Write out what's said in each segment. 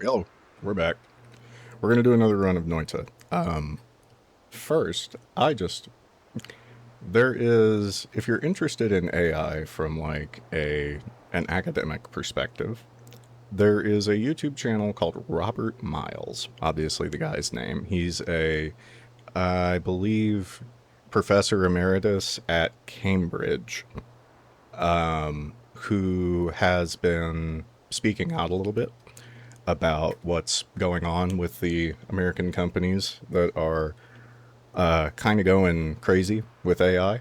Hello, we're back. We're gonna do another run of Noita. First, there is, if you're interested in AI from like an academic perspective, there is a YouTube channel called Robert Miles. Obviously, the guy's name. He's I believe, professor emeritus at Cambridge, who has been speaking out a little bit about what's going on with the American companies that are kind of going crazy with AI.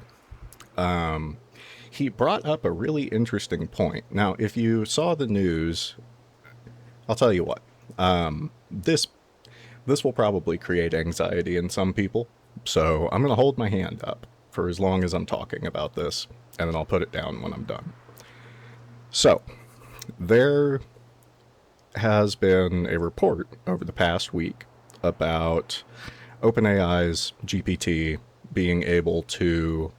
He brought up a really interesting point. Now, if you saw the news, I'll tell you what. This this will probably create anxiety in some people, so I'm going to hold my hand up for as long as I'm talking about this, and then I'll put it down when I'm done. So, there has been a report over the past week about OpenAI's GPT being able to.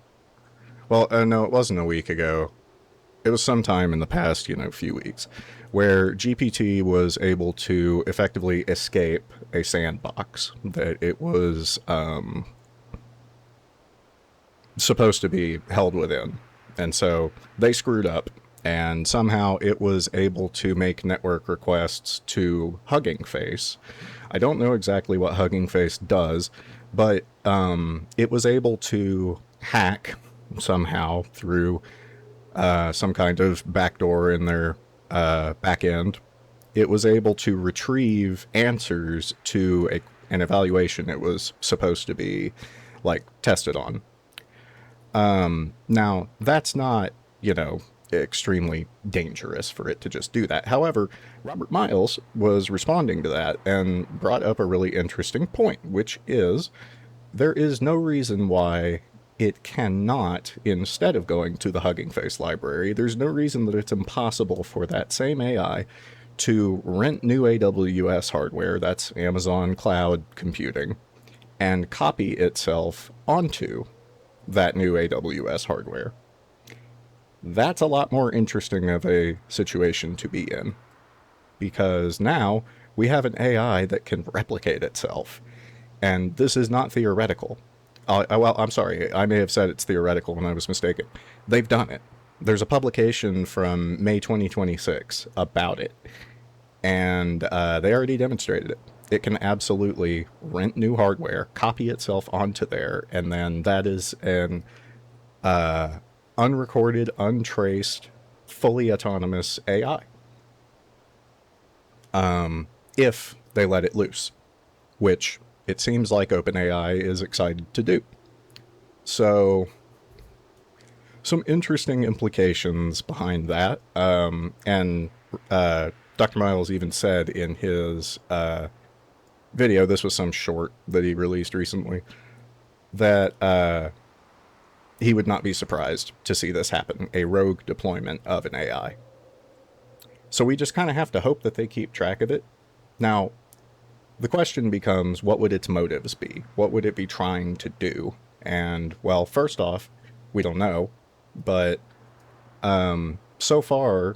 Well, no, it wasn't a week ago. It was sometime in the past, few weeks, where GPT was able to effectively escape a sandbox that it was supposed to be held within. And so they screwed up, and somehow it was able to make network requests to Hugging Face. I don't know exactly what Hugging Face does, but it was able to hack somehow through some kind of backdoor in their back end. It was able to retrieve answers to an evaluation it was supposed to be like tested on. Now, that's not, extremely dangerous for it to just do that. However, Robert Miles was responding to that and brought up a really interesting point, which is there is no reason why it cannot, instead of going to the Hugging Face library, there's no reason that it's impossible for that same AI to rent new AWS hardware, that's Amazon Cloud Computing, and copy itself onto that new AWS hardware. That's a lot more interesting of a situation to be in because now we have an AI that can replicate itself. And this is not theoretical. Well, I'm sorry, I may have said it's theoretical when I was mistaken. They've done it. There's a publication from May 2026 about it, and they already demonstrated it. It can absolutely rent new hardware, copy itself onto there, and then that is an unrecorded, untraced, fully autonomous AI. If they let it loose, which it seems like OpenAI is excited to do. So, some interesting implications behind that. And Dr. Miles even said in his video, this was some short that he released recently, that he would not be surprised to see this happen, a rogue deployment of an AI. So we just kind of have to hope that they keep track of it. Now, the question becomes, what would its motives be? What would it be trying to do? And, well, first off, we don't know, but so far,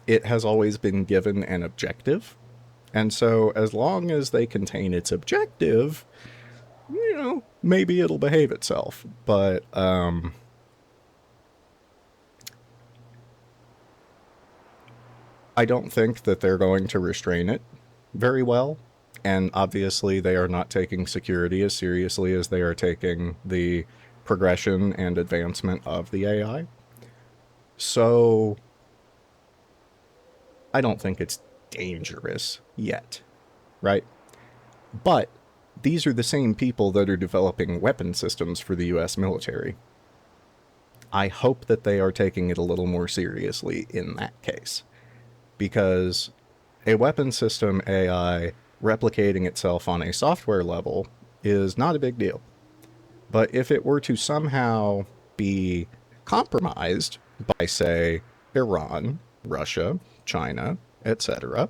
it has always been given an objective. And so, as long as they contain its objective, maybe it'll behave itself. But I don't think that they're going to restrain it very well. And obviously, they are not taking security as seriously as they are taking the progression and advancement of the AI. So, I don't think it's dangerous yet, right? But these are the same people that are developing weapon systems for the US military. I hope that they are taking it a little more seriously in that case. Because a weapon system AI replicating itself on a software level is not a big deal. But if it were to somehow be compromised by, say, Iran, Russia, China, etc.,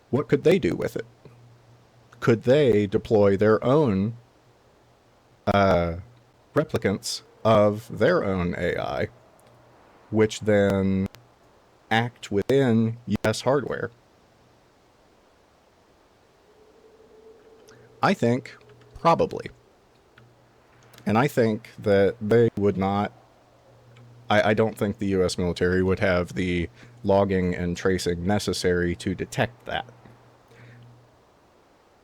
what could they do with it? Could they deploy their own replicants of their own AI, which then act within US hardware? I think probably. And I think that they would not, I don't think the US military would have the logging and tracing necessary to detect that.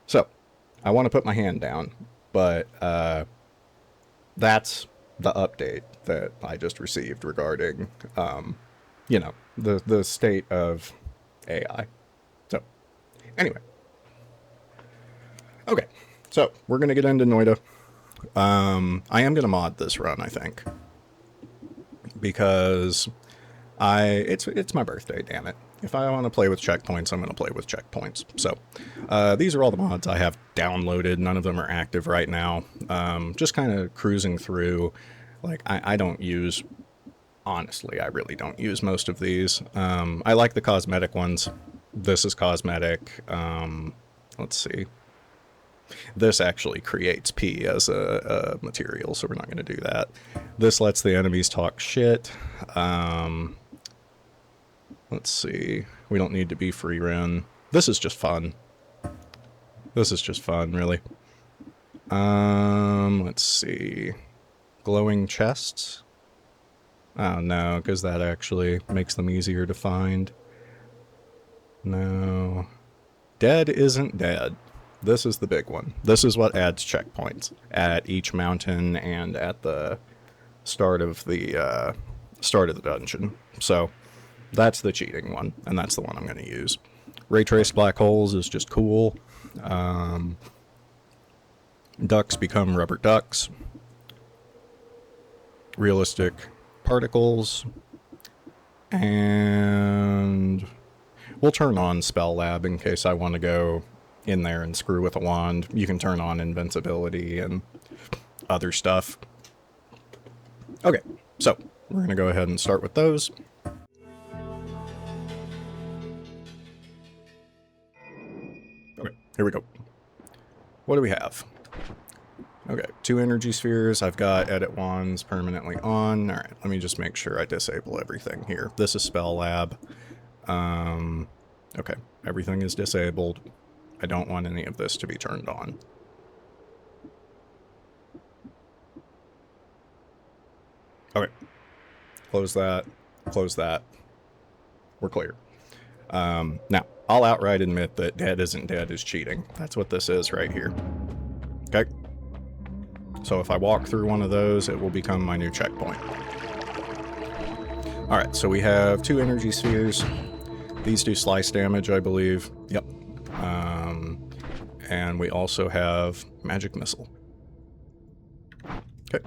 So, I want to put my hand down, but that's the update that I just received regarding, the state of AI. So, anyway. Okay, so we're going to get into Noita. I am going to mod this run, I think, because it's my birthday, damn it. If I want to play with checkpoints, I'm going to play with checkpoints. So these are all the mods I have downloaded. None of them are active right now. Just kind of cruising through. Like, I don't use, honestly, I really don't use most of these. I like the cosmetic ones. This is cosmetic. Let's see. This actually creates P as a material, so we're not going to do that. This lets the enemies talk shit. Let's see. We don't need to be free run. This is just fun. This is just fun, really. Let's see. Glowing chests? Oh, no, because that actually makes them easier to find. No. Dead isn't dead. This is the big one. This is what adds checkpoints at each mountain and at the start of the dungeon. So that's the cheating one, and that's the one I'm going to use. Ray traced black holes is just cool. Ducks become rubber ducks. Realistic particles. And we'll turn on Spell Lab in case I want to go in there and screw with a wand. You can turn on invincibility and other stuff. Okay, so we're going to go ahead and start with those. Okay, here we go. What do we have? Okay, 2 energy spheres. I've got edit wands permanently on. All right, let me just make sure I disable everything here. This is Spell Lab. Okay, everything is disabled. I don't want any of this to be turned on. Okay. Close that. Close that. We're clear. Now, I'll outright admit that dead isn't dead is cheating. That's what this is right here. Okay? So if I walk through one of those, it will become my new checkpoint. Alright, so we have 2 energy spheres. These do slice damage, I believe. Yep. And we also have magic missile. Okay.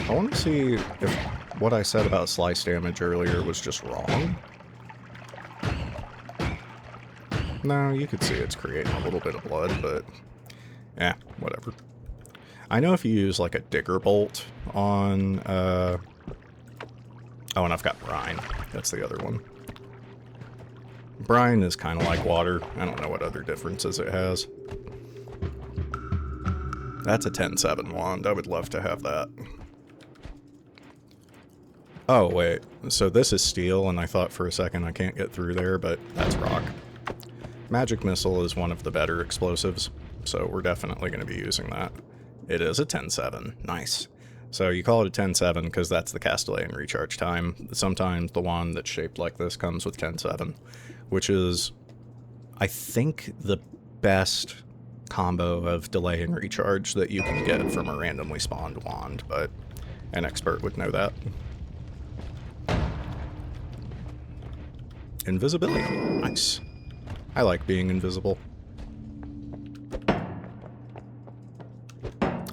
I want to see if what I said about slice damage earlier was just wrong. No, you could see it's creating a little bit of blood, but whatever. I know if you use like a digger bolt on, oh, and I've got brine. That's the other one. Brine is kind of like water. I don't know what other differences it has. That's a 10-7 wand. I would love to have that. Oh, wait. So this is steel, and I thought for a second I can't get through there, but that's rock. Magic missile is one of the better explosives, so we're definitely going to be using that. It is a 10-7. Nice. So you call it a 10-7 because that's the Castellan recharge time. Sometimes the wand that's shaped like this comes with 10-7, which is, I think, the best combo of delay and recharge that you can get from a randomly spawned wand, but an expert would know that. Invisibility. Nice. I like being invisible.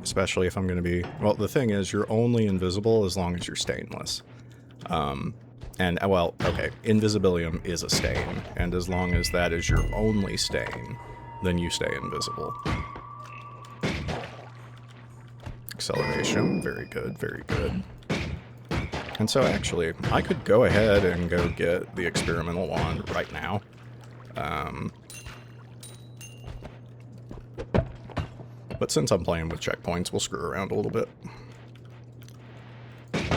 Especially if I'm going to be... Well, the thing is, you're only invisible as long as you're stainless. Well, okay, Invisibilium is a stain, and as long as that is your only stain, then you stay invisible. Acceleration, very good, very good. And so actually, I could go ahead and go get the experimental wand right now. But since I'm playing with checkpoints, we'll screw around a little bit.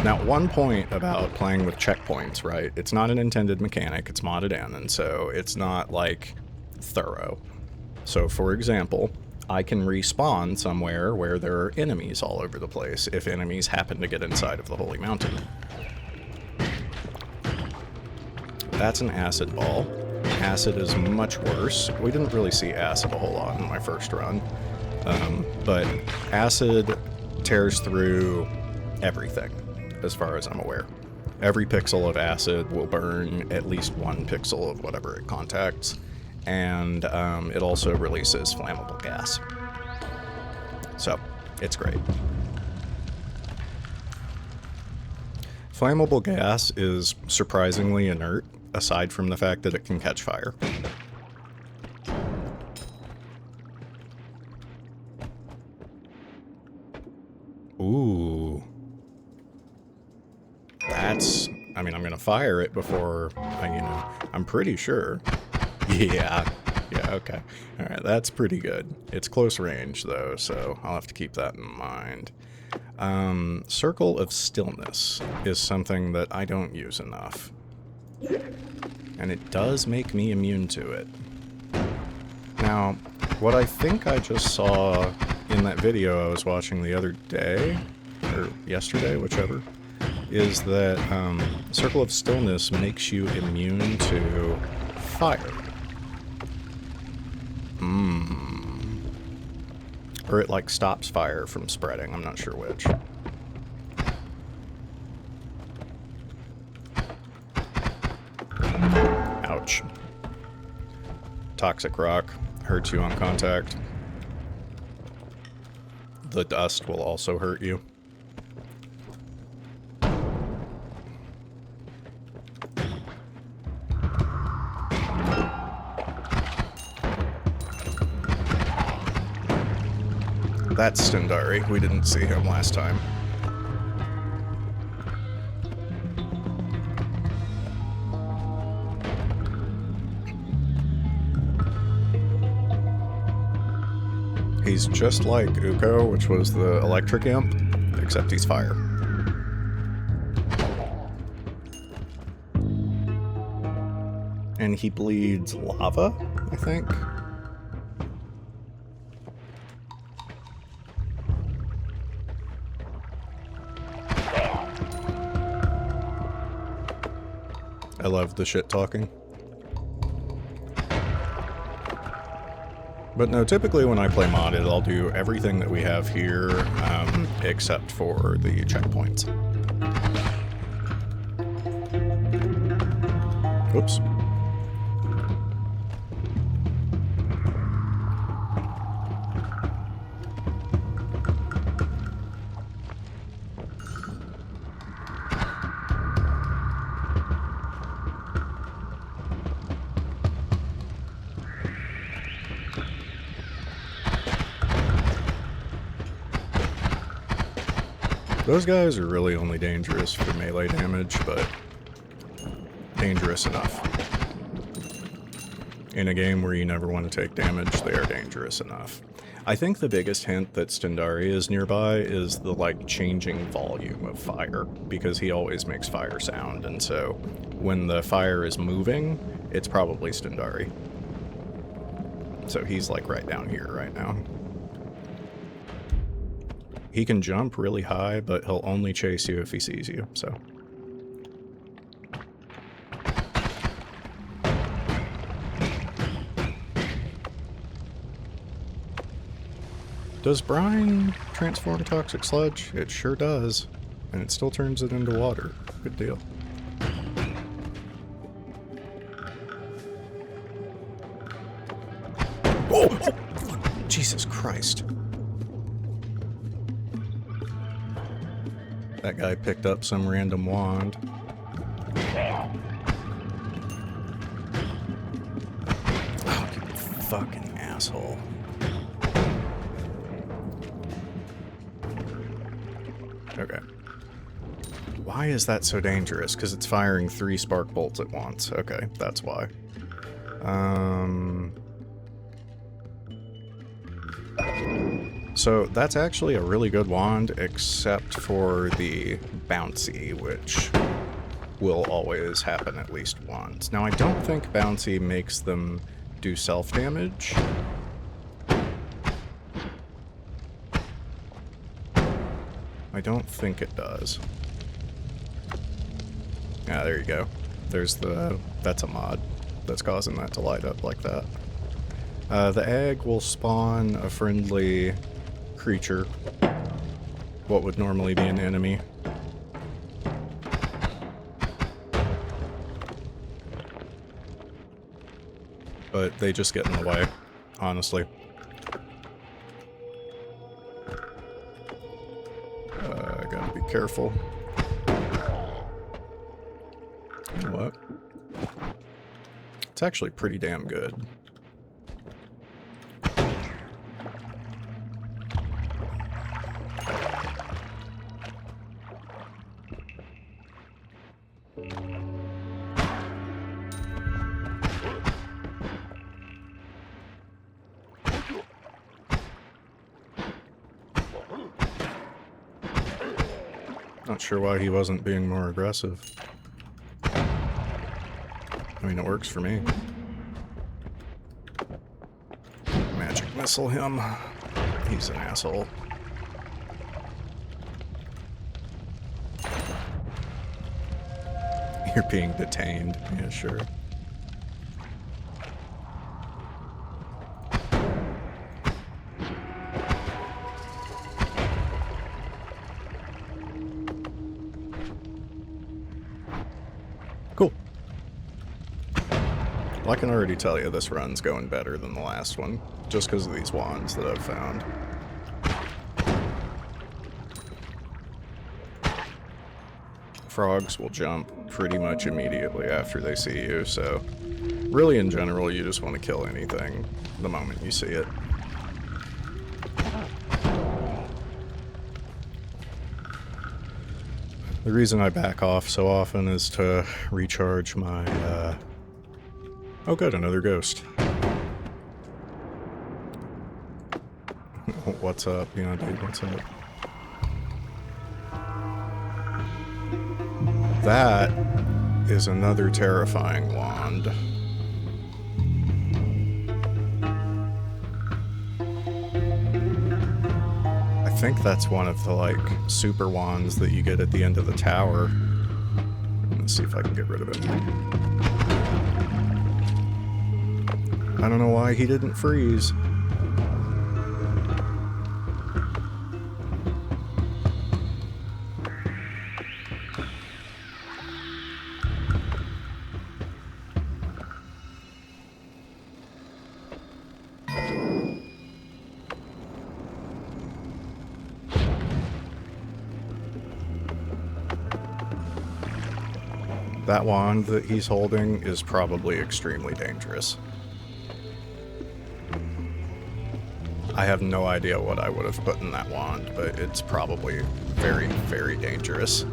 Now, one point about playing with checkpoints, right? It's not an intended mechanic, it's modded in, and so it's not, like, thorough. So, for example, I can respawn somewhere where there are enemies all over the place if enemies happen to get inside of the Holy Mountain. That's an acid ball. Acid is much worse. We didn't really see acid a whole lot in my first run, but acid tears through everything, as far as I'm aware. Every pixel of acid will burn at least one pixel of whatever it contacts, and it also releases flammable gas. So, it's great. Flammable gas is surprisingly inert, aside from the fact that it can catch fire. Ooh. That's... I mean, I'm gonna fire it before I'm pretty sure. Yeah, okay. Alright, that's pretty good. It's close range, though, so I'll have to keep that in mind. Circle of Stillness is something that I don't use enough. And it does make me immune to it. Now, what I think I just saw in that video I was watching the other day, or yesterday, whichever, is that Circle of Stillness makes you immune to fire. Or it, like, stops fire from spreading. I'm not sure which. Ouch. Toxic rock hurts you on contact. The dust will also hurt you. That's Stendari. We didn't see him last time. He's just like Uko, which was the electric imp, except he's fire. And he bleeds lava, I think. I love the shit talking. But no, typically when I play modded, I'll do everything that we have here, except for the checkpoints. Oops. Those guys are really only dangerous for melee damage, but dangerous enough. In a game where you never want to take damage, they are dangerous enough. I think the biggest hint that Stendari is nearby is the, like, changing volume of fire, because he always makes fire sound, and so when the fire is moving, it's probably Stendari. So he's, like, right down here right now. He can jump really high, but he'll only chase you if he sees you, so. Does brine transform toxic sludge? It sure does. And it still turns it into water. Good deal. Oh! Jesus Christ. That guy picked up some random wand. Oh, you fucking asshole. Okay. Why is that so dangerous? Because it's firing 3 spark bolts at once. Okay, that's why. So that's actually a really good wand, except for the bouncy, which will always happen at least once. Now, I don't think bouncy makes them do self-damage. I don't think it does. Ah, there you go. There's the... that's a mod that's causing that to light up like that. The egg will spawn a friendly creature. What would normally be an enemy. But they just get in the way, honestly. I gotta be careful. You know what? It's actually pretty damn good. Not sure why he wasn't being more aggressive. I mean, it works for me. Magic missile him. He's an asshole. You're being detained. Yeah, sure. Cool. Well, I can already tell you this run's going better than the last one, just because of these wands that I've found. Frogs will jump pretty much immediately after they see you, so really in general you just want to kill anything the moment you see it. The reason I back off so often is to recharge my, oh good, another ghost. What's up? Yeah, dude, what's up? That is another terrifying wand. I think that's one of the, like, super wands that you get at the end of the tower. Let's see if I can get rid of it. I don't know why he didn't freeze. That wand that he's holding is probably extremely dangerous. I have no idea what I would have put in that wand, but it's probably very, very dangerous.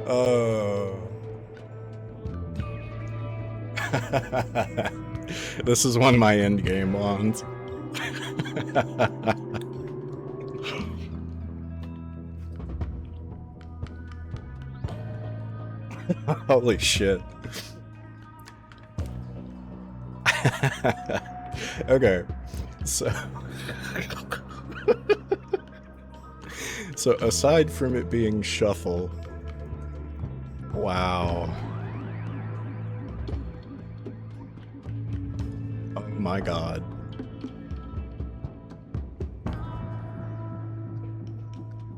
Oh. This is one of my endgame wands. Holy shit. Okay, so so aside from it being shuffle, wow. Oh my god.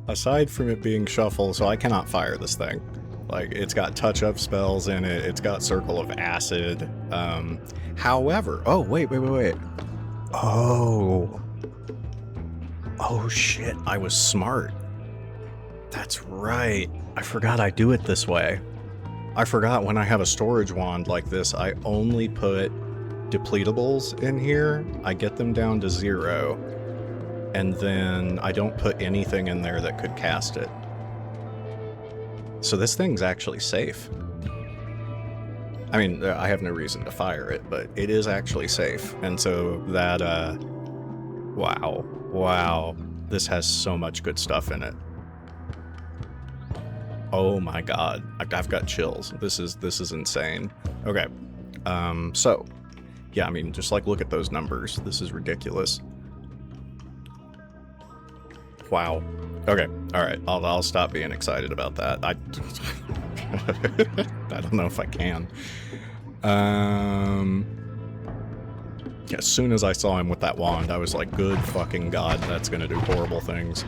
Aside from it being shuffle, so I cannot fire this thing. Like, it's got touch-up spells in it, it's got Circle of Acid. However... Oh, wait. Oh. Oh, shit, I was smart. That's right. I forgot I do it this way. I forgot when I have a storage wand like this, I only put depletables in here. I get them down to 0. And then I don't put anything in there that could cast it. So this thing's actually safe. I mean, I have no reason to fire it, but it is actually safe. And so that, wow. Wow. This has so much good stuff in it. Oh my god. I've got chills. This is insane. Okay. So, yeah, I mean, just like look at those numbers. This is ridiculous. Wow. Okay. All right. I'll stop being excited about that. I don't know if I can. As soon as I saw him with that wand, I was like, good fucking god, that's gonna do horrible things.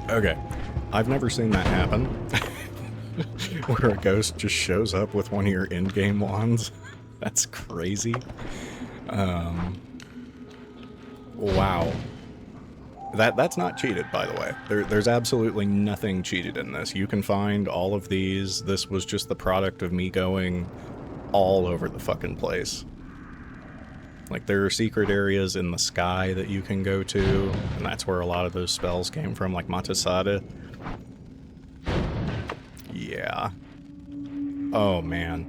Okay. I've never seen that happen. Where a ghost just shows up with one of your in-game wands. That's crazy. Wow. That's not cheated, by the way. There's absolutely nothing cheated in this. You can find all of these. This was just the product of me going all over the fucking place. Like, there are secret areas in the sky that you can go to, and that's where a lot of those spells came from, like Matasada. Yeah. Oh, man.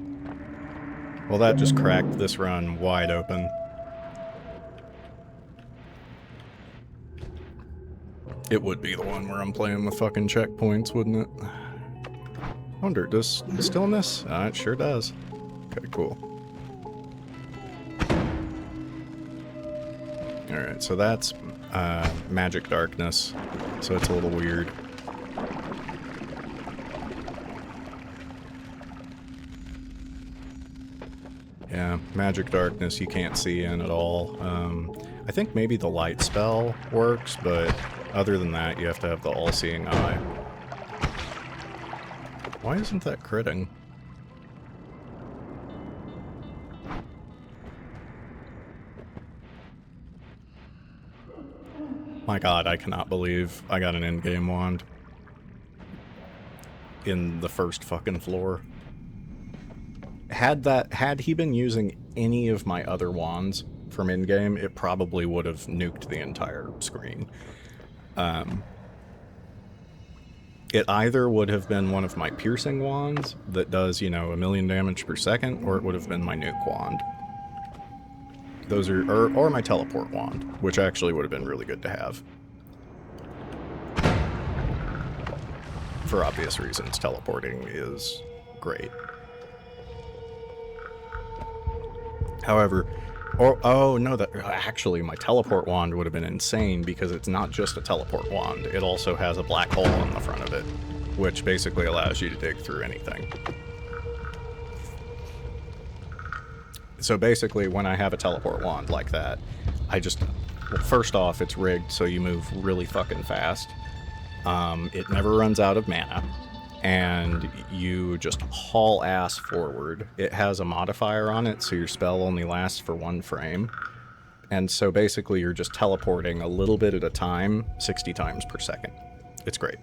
Well, that just cracked this run wide open. It would be the one where I'm playing with fucking checkpoints, wouldn't it? I wonder, does stillness? It sure does. Okay, cool. Alright, so that's magic darkness, so it's a little weird. Yeah, magic darkness you can't see in at all. I think maybe the light spell works, but other than that, you have to have the all-seeing eye. Why isn't that critting? My god, I cannot believe I got an in-game wand in the first fucking floor. Had he been using any of my other wands from in-game, it probably would have nuked the entire screen. It either would have been one of my piercing wands that does, you know, 1,000,000 damage per second, or it would have been my nuke wand. Those are, or my teleport wand, which actually would have been really good to have. For obvious reasons, teleporting is great. However, oh no, that actually my teleport wand would have been insane because it's not just a teleport wand. It also has a black hole in the front of it, which basically allows you to dig through anything. So basically, when I have a teleport wand like that, well, first off, it's rigged so you move really fucking fast. It never runs out of mana, and you just haul ass forward. It has a modifier on it, so your spell only lasts for 1 frame. And so basically you're just teleporting a little bit at a time, 60 times per second. It's great.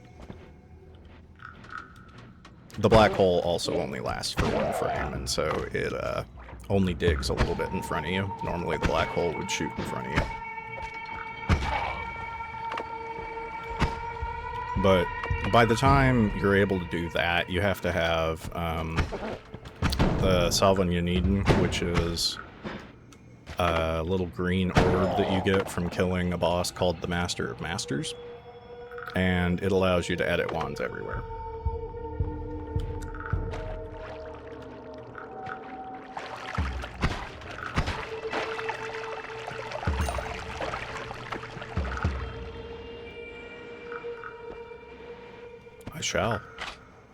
The black hole also only lasts for 1 frame, and so it only digs a little bit in front of you. Normally the black hole would shoot in front of you. But by the time you're able to do that, you have to have the Salvonyaniden, which is a little green orb that you get from killing a boss called the Master of Masters. And it allows you to edit wands everywhere. I shall.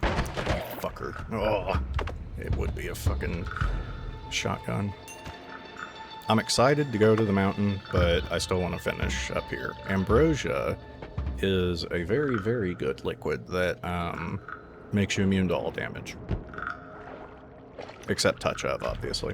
You fucker. Oh, it would be a fucking shotgun. I'm excited to go to the mountain, but I still want to finish up here. Ambrosia is a very, very good liquid that makes you immune to all damage. Except touch of, obviously.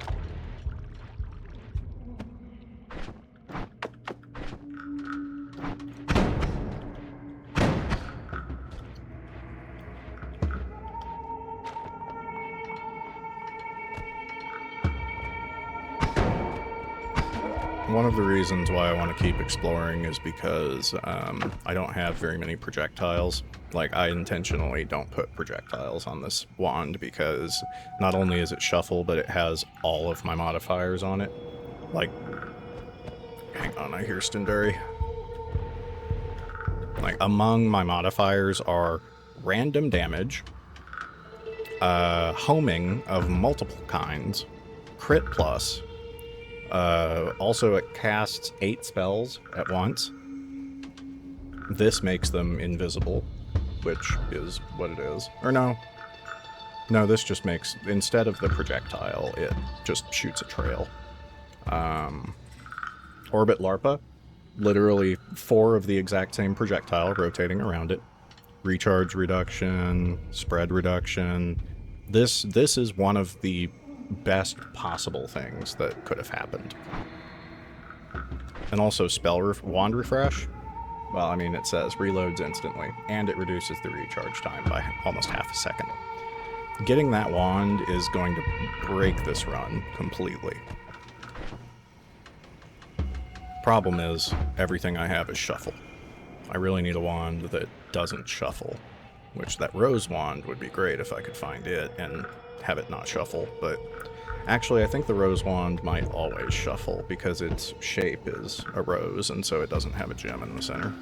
One of the reasons why I want to keep exploring is because I don't have very many projectiles, Like, I intentionally don't put projectiles on this wand because not only is it shuffle, but it has all of my modifiers on it. Like, hang on, I hear Stenberry. Like, among my modifiers are random damage, homing of multiple kinds, crit plus, also it casts 8 spells at once. This makes them invisible, which is what it is. Or no, this just makes, instead of the projectile, it just shoots a trail. Orbit Larpa, literally 4 of the exact same projectile rotating around it. Recharge reduction, spread reduction. This is one of the best possible things that could have happened. And also spell wand refresh. Well, I mean, it says reloads instantly, and it reduces the recharge time by almost half a second. Getting that wand is going to break this run completely. Problem is, everything I have is shuffle. I really need a wand that doesn't shuffle, which that rose wand would be great if I could find it and have it not shuffle, but actually I think the rose wand might always shuffle because its shape is a rose and so it doesn't have a gem in the center.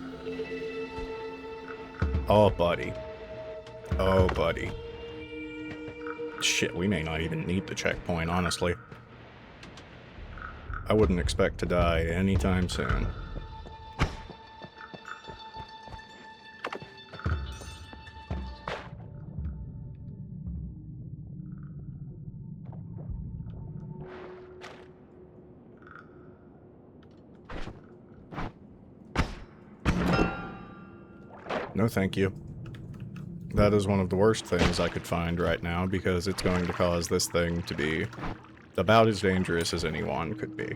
Oh, buddy. Oh, buddy. Shit, we may not even need the checkpoint, honestly. I wouldn't expect to die anytime soon. No thank you. That is one of the worst things I could find right now because it's going to cause this thing to be about as dangerous as any wand could be.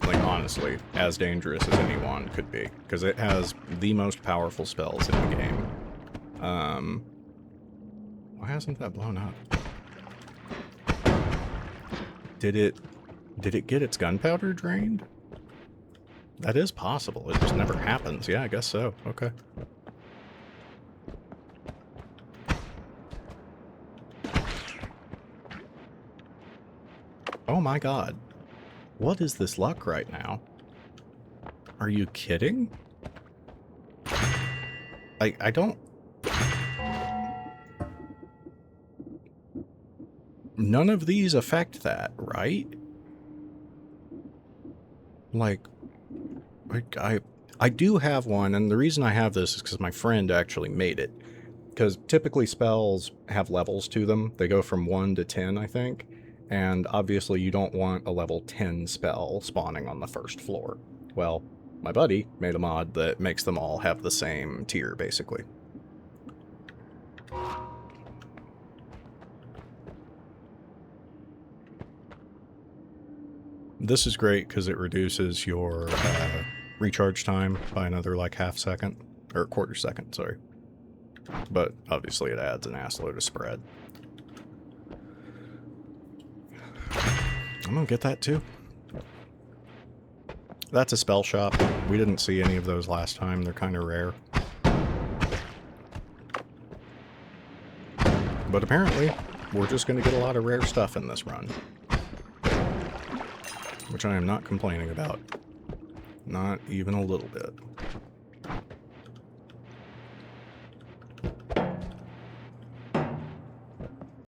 Like, honestly, as dangerous as any wand could be. Because it has the most powerful spells in the game. Why hasn't that blown up? Did it get its gunpowder drained? That is possible. It just never happens. Yeah, I guess so. Okay. Oh my god. What is this luck right now? Are you kidding? I don't... None of these affect that, right? Like... I do have one, and the reason I have this is because my friend actually made it. Because typically spells have levels to them. They go from 1 to 10, I think. And obviously you don't want a level 10 spell spawning on the first floor. Well, my buddy made a mod that makes them all have the same tier, basically. This is great because it reduces your recharge time by another like half second, or quarter second, sorry. But obviously it adds an assload of spread. I'm gonna get that too. That's a spell shop. We didn't see any of those last time. They're kind of rare. But apparently, we're just gonna get a lot of rare stuff in this run. Which I am not complaining about. Not even a little bit.